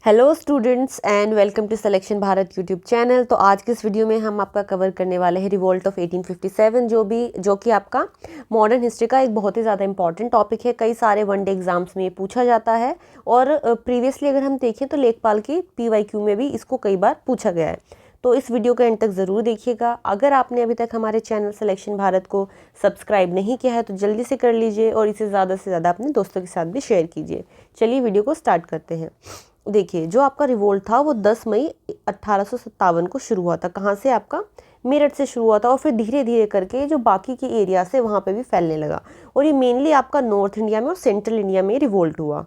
Hello students and welcome to selection Bharat YouTube channel. तो आज के इस वीडियो में हम आपका कवर करने वाले हैं रिवोल्ट ऑफ 1857 जो कि आपका मॉडर्न हिस्ट्री का एक बहुत ही ज़्यादा इंपॉर्टेंट टॉपिक है। कई सारे वनडे एग्जाम्स में ये पूछा जाता है और प्रीवियसली अगर हम देखें तो लेखपाल की PYQ में भी इसको कई बार पूछा गया है। तो इस वीडियो का एंड तक ज़रूर देखिएगा। अगर आपने अभी तक हमारे चैनल सिलेक्शन भारत को सब्सक्राइब नहीं किया है तो जल्दी से कर लीजिए और इसे ज़्यादा से ज़्यादा अपने दोस्तों के साथ भी शेयर कीजिए। चलिए वीडियो को स्टार्ट करते हैं। देखिए, जो आपका रिवोल्ट था वो 10 मई 1857 को शुरू हुआ था। कहाँ से? आपका मेरठ से शुरू हुआ था और फिर धीरे धीरे करके जो बाकी के एरिया से वहाँ पे भी फैलने लगा और ये मेनली आपका नॉर्थ इंडिया में और सेंट्रल इंडिया में रिवोल्ट हुआ।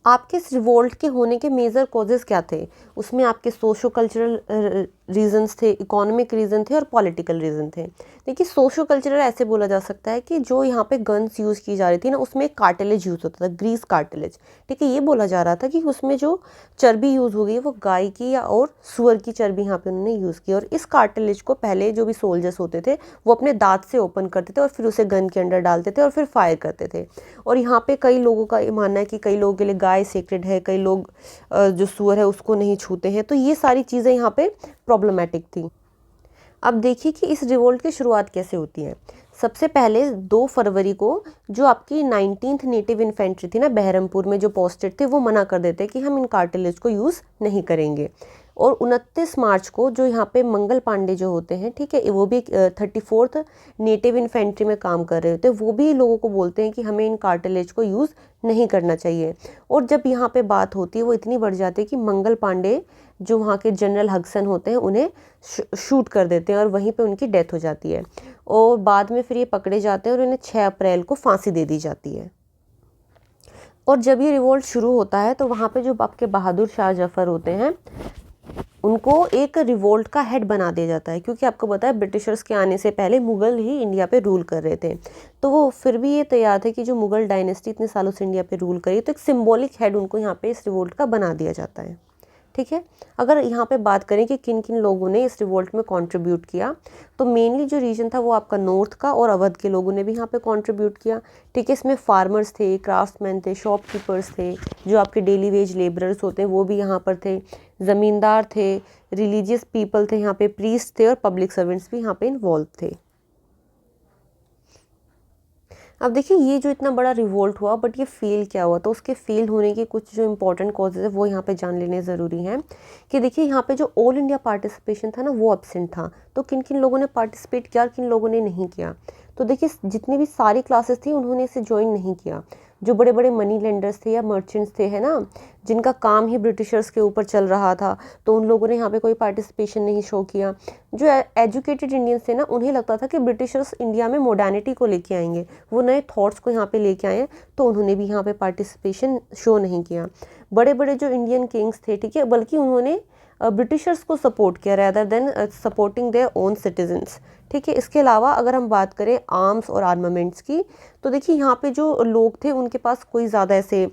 आपके इस रिवोल्ट के होने के मेजर कॉजेज़ क्या थे? उसमें आपके सोशो कल्चरल रीजंस थे, इकोनॉमिक रीज़न थे और पॉलिटिकल रीज़न थे। देखिए, सोशो कल्चरल ऐसे बोला जा सकता है कि जो यहाँ पे गन्स यूज़ की जा रही थी ना, उसमें कार्टिलेज यूज़ होता था, ग्रीस कार्टिलेज। ठीक है, ये बोला जा रहा था कि उसमें जो चर्बी यूज़ हो गई है वो गाय की या और सुअर की चर्बी यहाँ पे उन्होंने यूज़ की और इस कार्टिलेज को पहले जो भी सोल्जर्स होते थे वो अपने दांत से ओपन करते थे और फिर उसे गन के अंदर डालते थे और फिर फायर करते थे। और यहाँ पे कई लोगों का ये मानना है कि कई लोगों के लिए गाय सेक्रेड है, कई लोग जो सुअर है उसको नहीं छूते हैं। तो ये सारी चीज़ें यहाँ पे प्रॉब्लमेटिक थी। अब देखिए कि इस रिवोल्ट की शुरुआत कैसे होती है। सबसे पहले 2 फरवरी को जो आपकी 19th नेटिव इन्फेंट्री थी ना, बहरमपुर में जो पोस्टेड थे, वो मना कर देते कि हम इन कार्टिलेज को यूज़ नहीं करेंगे। और 29 मार्च को जो यहाँ पे मंगल पांडे जो होते हैं, ठीक है, वो भी 34th नेटिव इन्फेंट्री में काम कर रहे होते हैं, वो भी लोगों को बोलते हैं कि हमें इन कार्टिलेज को यूज़ नहीं करना चाहिए। और जब यहाँ पे बात होती है वो इतनी बढ़ जाती है कि मंगल पांडे जो वहाँ के जनरल हग्सन होते हैं उन्हें शूट कर देते हैं और वहीं पे उनकी डेथ हो जाती है। और बाद में फिर ये पकड़े जाते हैं और उन्हें 6 अप्रैल को फांसी दे दी जाती है। और जब ये रिवोल्ट शुरू होता है तो वहाँ पे जो आपके बहादुर शाह जफर होते हैं उनको एक रिवोल्ट का हेड बना दिया जाता है, क्योंकि आपको पता है ब्रिटिशर्स के आने से पहले मुगल ही इंडिया पे रूल कर रहे थे। तो वो फिर भी ये तैयार थे कि जो मुगल डायनेस्टी इतने सालों से इंडिया पे रूल करी, तो एक सिंबॉलिक हेड उनको यहाँ पे इस रिवोल्ट का बना दिया जाता है। ठीक है, अगर यहाँ पे बात करें कि किन किन लोगों ने इस रिवोल्ट में कंट्रीब्यूट किया, तो मेनली जो रीजन था वो आपका नॉर्थ का और अवध के लोगों ने भी यहाँ पे कंट्रीब्यूट किया। ठीक है, इसमें फार्मर्स थे, क्राफ्ट्समैन थे, शॉपकीपर्स थे, जो आपके डेली वेज लेबरर्स होते हैं वो भी यहाँ पर थे, ज़मींदार थे, रिलीजियस पीपल थे, यहाँ पे प्रीस्ट थे और पब्लिक सर्वेंट्स भी यहाँ पे इन्वॉल्व थे। अब देखिए, ये जो इतना बड़ा रिवोल्ट हुआ, बट ये फेल क्या हुआ, तो उसके फेल होने के कुछ जो इंपॉर्टेंट कॉजेज है वो यहाँ पे जान लेने ज़रूरी हैं। कि देखिए, यहाँ पे जो ऑल इंडिया पार्टिसिपेशन था ना वो एब्सेंट था। तो किन किन लोगों ने पार्टिसिपेट किया और किन लोगों ने नहीं किया? तो देखिए, जितनी भी सारी क्लासेस थी उन्होंने इसे ज्वाइन नहीं किया। जो बड़े बड़े मनी लेंडर्स थे या मर्चेंट्स थे, है ना, जिनका काम ही ब्रिटिशर्स के ऊपर चल रहा था, तो उन लोगों ने यहाँ पे कोई पार्टिसिपेशन नहीं शो किया। जो एजुकेटेड इंडियंस थे ना, उन्हें लगता था कि ब्रिटिशर्स इंडिया में मॉडर्निटी को लेके आएंगे, वो नए थॉट्स को यहाँ पे लेके आए, तो उन्होंने भी यहाँ पे पार्टिसिपेशन शो नहीं किया। बड़े बड़े जो इंडियन किंग्स थे, ठीक है, बल्कि उन्होंने ब्रिटिशर्स को सपोर्ट किया rather than supporting their own citizens. ठीक है, इसके अलावा अगर हम बात करें आर्म्स और आर्मामेंट्स की, तो देखिए यहाँ पे जो लोग थे उनके पास कोई ज़्यादा ऐसे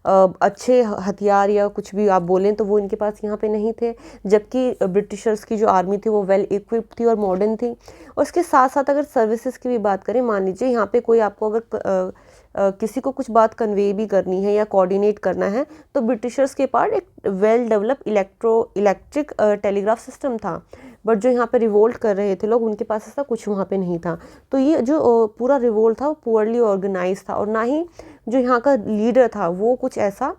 अच्छे हथियार या कुछ भी आप बोलें तो वो इनके पास यहाँ पे नहीं थे, जबकि ब्रिटिशर्स की जो आर्मी थी वो वेल इक्विप्ड थी और मॉडर्न थी। और इसके साथ साथ अगर सर्विसेज की भी बात करें, मान लीजिए यहाँ पे कोई आपको अगर किसी को कुछ बात कन्वे भी करनी है या कोऑर्डिनेट करना है, तो ब्रिटिशर्स के पास एक well develop electric telegraph system था। बट जो यहाँ पे रिवोल्ट कर रहे थे लोग, उनके पास ऐसा कुछ वहाँ पे नहीं था। तो ये जो पूरा रिवोल्ट था वो पुअरली ऑर्गेनाइज था और ना ही जो यहाँ का लीडर था वो कुछ ऐसा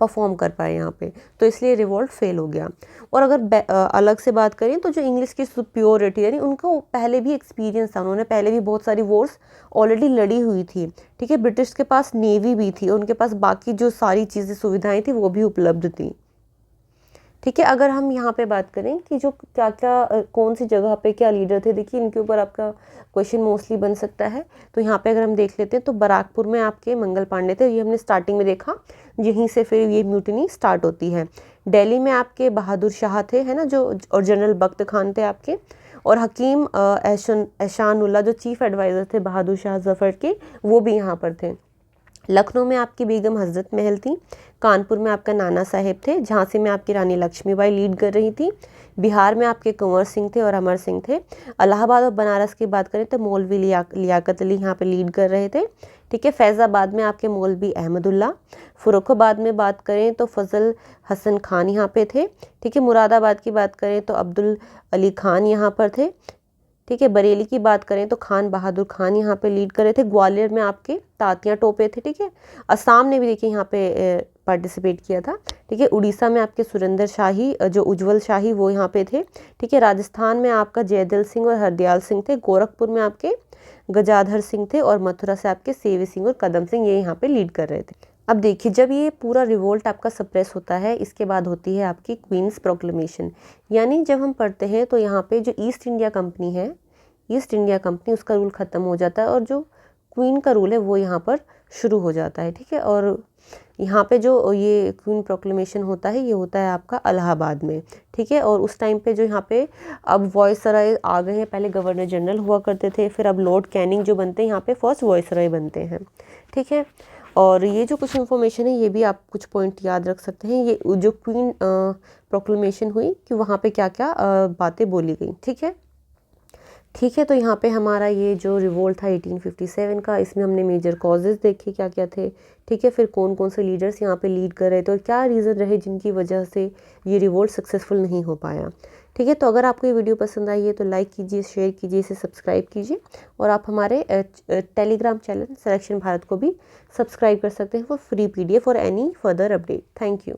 परफॉर्म कर पाए यहाँ पे, तो इसलिए रिवोल्ट फेल हो गया। और अगर अलग से बात करें तो जो इंग्लिश की सुप्योरिटी, यानी उनको पहले भी एक्सपीरियंस था, उन्होंने पहले भी बहुत सारी वॉर्स ऑलरेडी लड़ी हुई थी। ठीक है, ब्रिटिश के पास नेवी भी थी, उनके पास बाकी जो सारी चीज़ें सुविधाएं थी वो भी उपलब्ध थी। ठीक है, अगर हम यहाँ पे बात करें कि जो क्या क्या कौन सी जगह पे क्या लीडर थे, देखिए इनके ऊपर आपका क्वेश्चन मोस्टली बन सकता है। तो यहाँ पे अगर हम देख लेते हैं तो बराकपुर में आपके मंगल पांडे थे, ये हमने स्टार्टिंग में देखा, यहीं से फिर ये म्यूटिनी स्टार्ट होती है। दिल्ली में आपके बहादुर शाह थे, है ना, जो और जनरल बख्त खान थे आपके, और हकीम एहसानुल्लाह जो चीफ एडवाइज़र थे बहादुर शाह जफर के, वो भी यहाँ पर थे। लखनऊ में आपकी बेगम हजरत महल थी, कानपुर में आपका नाना साहेब थे, झांसी में आपकी रानी लक्ष्मीबाई लीड कर रही थी, बिहार में आपके कंवर सिंह थे और अमर सिंह थे, इलाहाबाद और बनारस की बात करें तो मौलवी लियाकत अली यहाँ पे लीड कर रहे थे। ठीक है। फैज़ाबाद में आपके मौलवी अहमदुल्ला, फ़र्रुखाबाद में बात करें तो फ़ज़ल हसन खान यहाँ पे थे, ठीक है। मुरादाबाद की बात करें तो अब्दुल अली खान यहाँ पर थे, ठीक है। बरेली की बात करें तो खान बहादुर खान यहाँ पे लीड कर रहे थे। ग्वालियर में आपके तात्या टोपे थे, ठीक है। असम ने भी देखिए यहाँ पे पार्टिसिपेट किया था, ठीक है। उड़ीसा में आपके सुरेंद्र शाही जो उज्जवल शाही वो यहाँ पे थे, ठीक है। राजस्थान में आपका जयदल सिंह और हरदयाल सिंह थे। गोरखपुर में आपके गजाधर सिंह थे और मथुरा से आपके सेवी सिंह और कदम सिंह ये यहाँ पे लीड कर रहे थे। अब देखिए जब ये पूरा रिवोल्ट आपका सप्रेस होता है, इसके बाद होती है आपकी क्वींस प्रोक्लेमेशन। यानी जब हम पढ़ते हैं तो यहाँ पे जो ईस्ट इंडिया कंपनी है, ईस्ट इंडिया कंपनी उसका रूल ख़त्म हो जाता है और जो क्वीन का रूल है वो यहाँ पर शुरू हो जाता है, ठीक है। और यहाँ पे जो ये क्वीन प्रोक्लेमेशन होता है ये होता है आपका इलाहाबाद में, ठीक है। और उस टाइम पे जो यहाँ पे अब वॉइसरॉय आ गए हैं, पहले गवर्नर जनरल हुआ करते थे, फिर अब लॉर्ड कैनिंग जो बनते हैं यहाँ पे फर्स्ट वॉइसरॉय बनते हैं, ठीक है। और ये जो कुछ इन्फॉर्मेशन है ये भी आप कुछ पॉइंट याद रख सकते हैं। ये जो क्वीन प्रोक्लेमेशन हुई कि वहाँ पे क्या क्या बातें बोली गई, ठीक है। ठीक है, तो यहाँ पे हमारा ये जो रिवोल्ट था 1857 का, इसमें हमने मेजर कॉजेज़ देखे क्या क्या थे, ठीक है। फिर कौन कौन से लीडर्स यहाँ पे लीड कर रहे थे और क्या रीज़न रहे जिनकी वजह से ये रिवोल्ट सक्सेसफुल नहीं हो पाया, ठीक है। तो अगर आपको ये वीडियो पसंद आई है तो लाइक कीजिए, शेयर कीजिए, इसे सब्सक्राइब कीजिए और आप हमारे टेलीग्राम चैनल सिलेक्शन भारत को भी सब्सक्राइब कर सकते हैं फॉर फ्री PDF और any further update. Thank you.